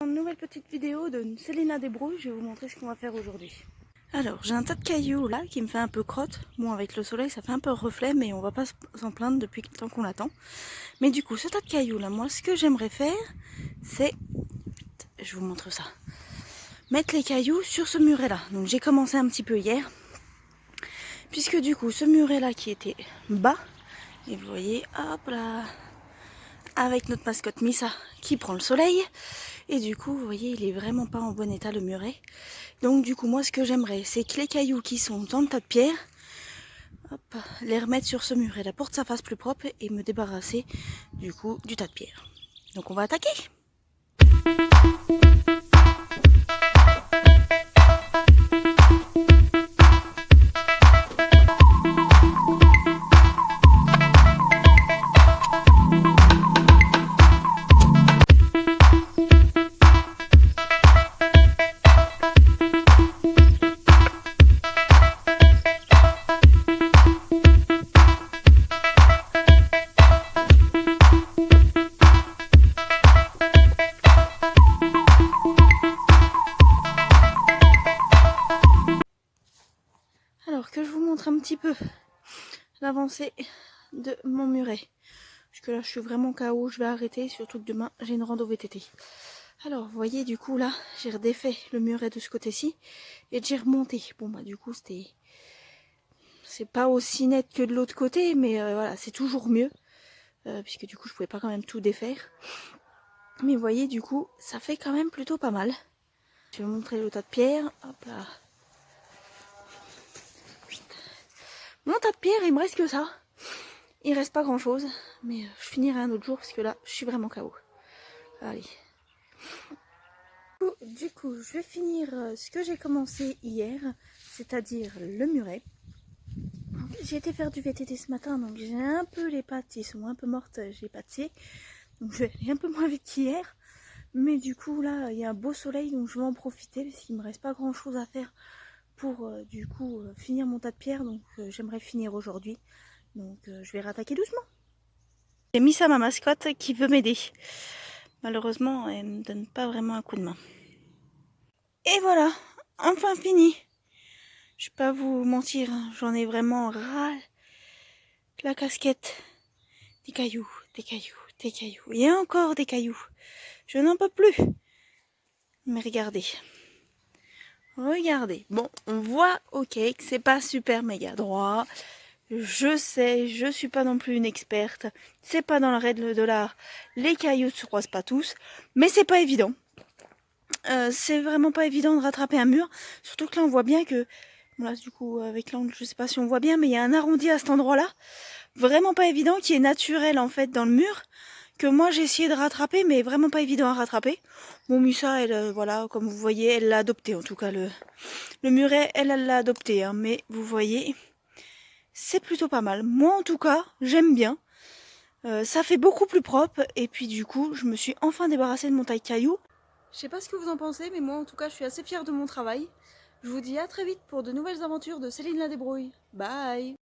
Une nouvelle petite vidéo de Céline La Débrouille, je vais vous montrer ce qu'on va faire aujourd'hui. Alors j'ai un tas de cailloux là qui me fait un peu crotte. Bon, avec le soleil ça fait un peu reflet, mais on va pas s'en plaindre depuis le temps qu'on l'attend. Mais du coup ce tas de cailloux là, moi ce que j'aimerais faire c'est, je vous montre ça, mettre les cailloux sur ce muret là. Donc j'ai commencé un petit peu hier, puisque du coup ce muret là qui était bas, et vous voyez, hop là, avec notre mascotte Missa qui prend le soleil. Et du coup, vous voyez, il est vraiment pas en bon état le muret. Donc du coup, moi ce que j'aimerais, c'est que les cailloux qui sont dans le tas de pierres, hop, les remettre sur ce muret là pour que ça fasse plus propre et me débarrasser du coup du tas de pierres. Donc on va attaquer. Alors que je vous montre un petit peu l'avancée de mon muret. Parce que là je suis vraiment KO, je vais arrêter, surtout que demain j'ai une rando VTT. Alors vous voyez du coup là, j'ai redéfait le muret de ce côté-ci et j'ai remonté. Bon bah du coup c'est pas aussi net que de l'autre côté, mais voilà, c'est toujours mieux. Puisque du coup je pouvais pas quand même tout défaire. Mais vous voyez du coup ça fait quand même plutôt pas mal. Je vais vous montrer le tas de pierres. Hop là. Mon tas de pierres, il me reste que ça. Il reste pas grand chose, mais je finirai un autre jour parce que là je suis vraiment KO. Allez. Du coup je vais finir ce que j'ai commencé hier, c'est-à-dire le muret. J'ai été faire du VTT ce matin, donc j'ai un peu les pattes, ils sont un peu mortes, j'ai pas de pied. Donc je vais aller un peu moins vite qu'hier. Mais du coup là il y a un beau soleil, donc je vais en profiter parce qu'il me reste pas grand chose à faire pour du coup finir mon tas de pierres. Donc j'aimerais finir aujourd'hui. Donc je vais rattaquer doucement. J'ai mis ça à ma mascotte qui veut m'aider. Malheureusement elle me donne pas vraiment un coup de main. Et voilà, enfin fini. Je vais pas vous mentir, j'en ai vraiment ras la casquette. Des cailloux, des cailloux, des cailloux. Et encore des cailloux. Je n'en peux plus. Mais regardez. Regardez. Bon, on voit, ok, que c'est pas super méga droit. Je sais, je suis pas non plus une experte. C'est pas dans la règle de l'art. Les cailloux se croisent pas tous. Mais c'est pas évident. C'est vraiment pas évident de rattraper un mur. Surtout que là, on voit bien que... Bon, là, du coup, avec l'angle, je sais pas si on voit bien, mais il y a un arrondi à cet endroit-là. Vraiment pas évident, qui est naturel, en fait, dans le mur. Que moi, j'ai essayé de rattraper, mais vraiment pas évident à rattraper. Bon, Missa, elle, voilà, comme vous voyez, elle l'a adopté, en tout cas, le muret, elle l'a adopté. Hein, mais vous voyez, c'est plutôt pas mal. Moi, en tout cas, j'aime bien. Ça fait beaucoup plus propre. Et puis, du coup, je me suis enfin débarrassée de mon taille-caillou. Je sais pas ce que vous en pensez, mais moi en tout cas je suis assez fière de mon travail. Je vous dis à très vite pour de nouvelles aventures de Céline La Débrouille. Bye!